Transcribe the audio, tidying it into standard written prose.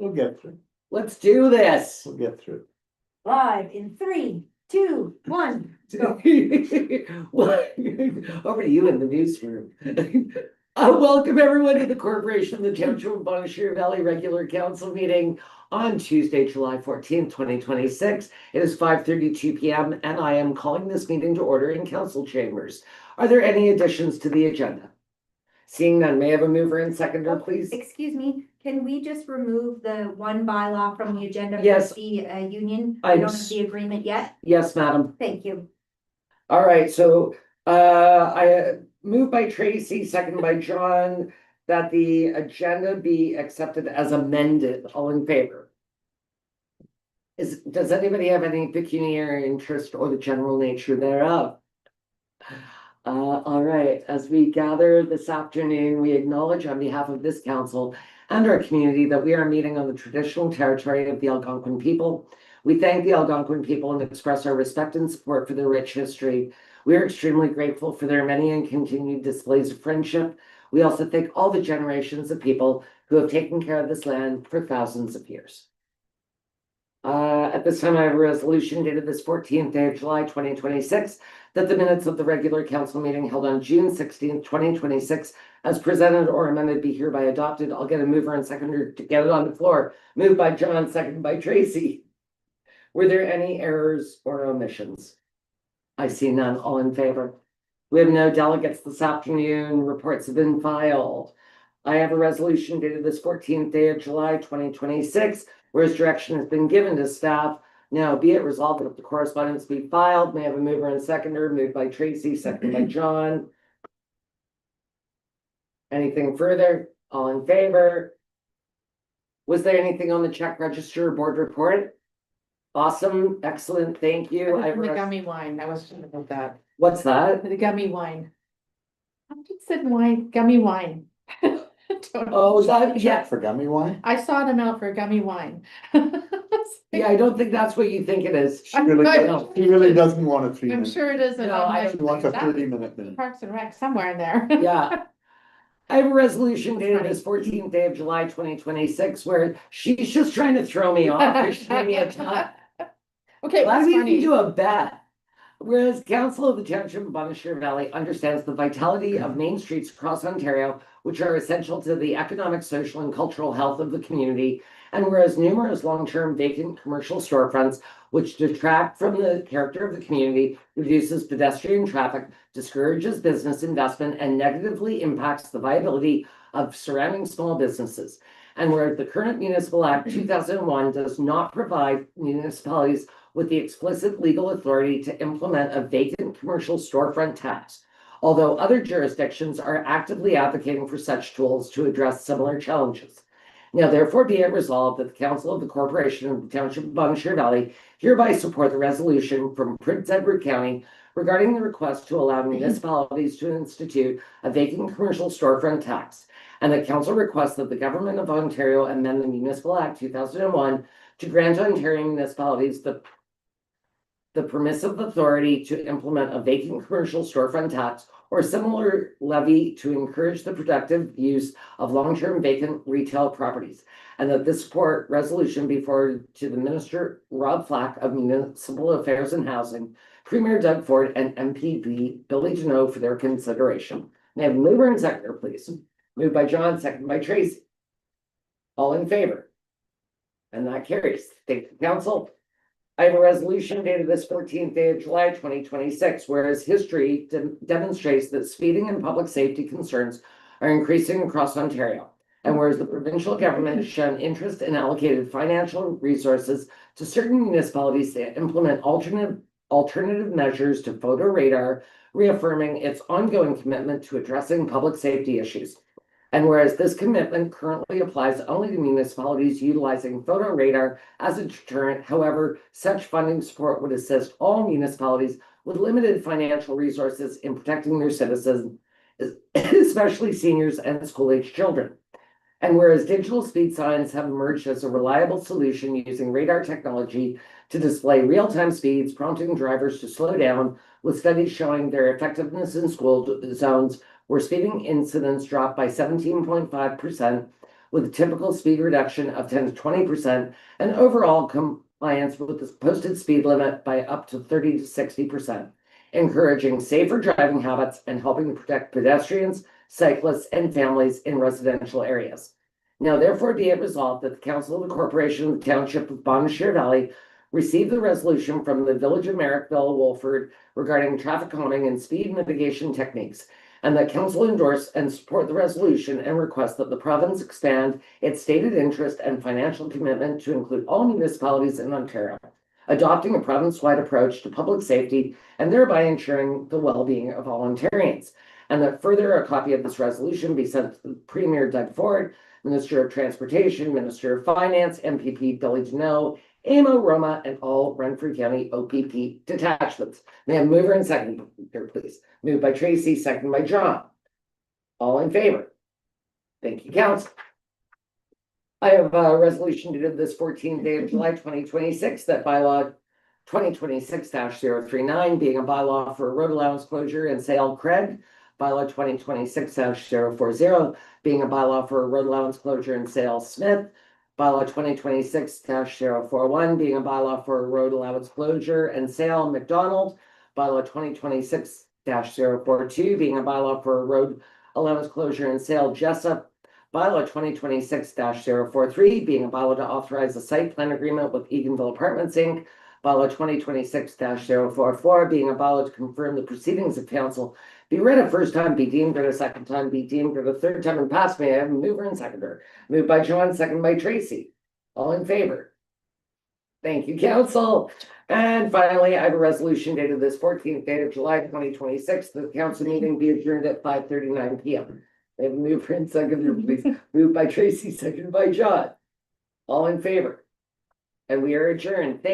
We'll get through. Let's do this. We'll get through. Live in 3, 2, 1, go. Well, over to you in the newsroom. Welcome everyone to the Corporation of the Township of Bonnechere Valley Regular Council meeting on Tuesday, July 14th, 2026. It is 5:32 p.m. and I am calling this meeting to order in council chambers. Are there any additions to the agenda? Seeing none, may I have a mover and seconder, please? Excuse me, can we just remove the one bylaw from the agenda? Yes. For the union? We I'm don't have the agreement yet? Yes, madam. Thank you. All right, so I moved by Tracy, second by John, that the agenda be accepted as amended. All in favor? Does anybody have any pecuniary interest or the general nature thereof? All right, as we gather this afternoon, we acknowledge on behalf of this council and our community that we are meeting on the traditional territory of the Algonquin people. We thank the Algonquin people and express our respect and support for their rich history. We are extremely grateful for their many and continued displays of friendship. We also thank all the generations of people who have taken care of this land for thousands of years. At this time, I have a resolution dated this 14th day of July, 2026, that the minutes of the regular council meeting held on June 16th, 2026, as presented or amended, be hereby adopted. I'll get a mover and seconder to get it on the floor. Moved by John, seconded by Tracy. Were there any errors or omissions? I see none. All in favor? We have no delegates this afternoon. Reports have been filed. I have a resolution dated this 14th day of July, 2026, whereas direction has been given to staff. Now be it resolved that the correspondence be filed. May I have a mover and seconder? Moved by Tracy, seconded by John. Anything further? All in favor? Was there anything on the check register board report? Awesome, excellent, thank you. The gummy wine, I was thinking about that. What's that? The gummy wine. I just said wine, gummy wine. Oh, that, yeah. For gummy wine? I sought him out for gummy wine. Yeah, I don't think that's what you think it is. She really doesn't want a 3 I'm minute. sure it isn't. No, I'm I- like, She wants a that 30-minute minute. Parks and Rec somewhere in there. Yeah. I have a resolution That's dated funny. this 14th day of July, 2026, where she's just trying to throw me off. She's giving me a ton. Okay, Why that's do you funny. do a bet? Whereas Council of the Township of Bonnechere Valley understands the vitality of main streets across Ontario, which are essential to the economic, social, and cultural health of the community. And whereas numerous long-term vacant commercial storefronts, which detract from the character of the community, reduces pedestrian traffic, discourages business investment, and negatively impacts the viability of surrounding small businesses. And whereas the current Municipal Act 2001 does not provide municipalities with the explicit legal authority to implement a vacant commercial storefront tax, although other jurisdictions are actively advocating for such tools to address similar challenges. Now, therefore, be it resolved that the Council of the Corporation of the Township of Bonnechere Valley hereby support the resolution from Prince Edward County regarding the request to allow municipalities to institute a vacant commercial storefront tax, and the council requests that the Government of Ontario amend the Municipal Act 2001 to grant Ontario municipalities the permissive authority to implement a vacant commercial storefront tax or similar levy to encourage the productive use of long-term vacant retail properties, and that this support resolution be forwarded to the Minister Rob Flack of Municipal Affairs and Housing, Premier Doug Ford, and MPP Billy Deneau for their consideration. May I have a mover and seconder, please? Moved by John, seconded by Tracy. All in favor? And that carries. Thank you, council. I have a resolution dated this 14th day of July, 2026, whereas history demonstrates that speeding and public safety concerns are increasing across Ontario. And whereas the provincial government has shown interest in allocated financial resources to certain municipalities to implement alternative measures to photo radar, reaffirming its ongoing commitment to addressing public safety issues. And whereas this commitment currently applies only to municipalities utilizing photo radar as a deterrent, however, such funding support would assist all municipalities with limited financial resources in protecting their citizens, especially seniors and school-aged children. And whereas digital speed signs have emerged as a reliable solution using radar technology to display real-time speeds, prompting drivers to slow down, with studies showing their effectiveness in school zones where speeding incidents dropped by 17.5%, with a typical speed reduction of 10 to 20% and overall compliance with the posted speed limit by up to 30 to 60%, encouraging safer driving habits and helping to protect pedestrians, cyclists, and families in residential areas. Now, therefore, be it resolved that the Council of the Corporation of the Township of Bonnechere Valley receive the resolution from the Village of Merrickville, Wolford regarding traffic calming and speed mitigation techniques, and that council endorse and support the resolution and request that the province expand its stated interest and financial commitment to include all municipalities in Ontario, adopting a province-wide approach to public safety and thereby ensuring the well-being of all Ontarians. And that further, a copy of this resolution be sent to the Premier Doug Ford, Minister of Transportation, Minister of Finance, MPP Billy Deneau, AMO, Roma, and all Renfrew County OPP detachments. May I have a mover and second here, please? Moved by Tracy, second by John. All in favor? Thank you, council. I have a resolution dated this 14th day of July 2026 that bylaw 2026-039 being a bylaw for road allowance closure and sale Craig, bylaw 2026-040 being a bylaw for road allowance closure and sale Smith, bylaw 2026-041 being a bylaw for road allowance closure and sale McDonald, bylaw 2026-042 being a bylaw for road allowance closure and sale Jessup, bylaw 2026-043 being a bylaw to authorize a site plan agreement with Eganville Apartments Inc., bylaw 2026-044 being a bylaw to confirm the proceedings of council be read a first time, be deemed read a second time, be deemed read a third time, and pass. May I have a mover and seconder? Moved by John, second by Tracy. All in favor? Thank you, council. And finally, I have a resolution dated this 14th day of July 2026. The council meeting be adjourned at 5:39 p.m. I have a mover and seconder, please. Moved by Tracy, seconded by John. All in favor? And we are adjourned. Thank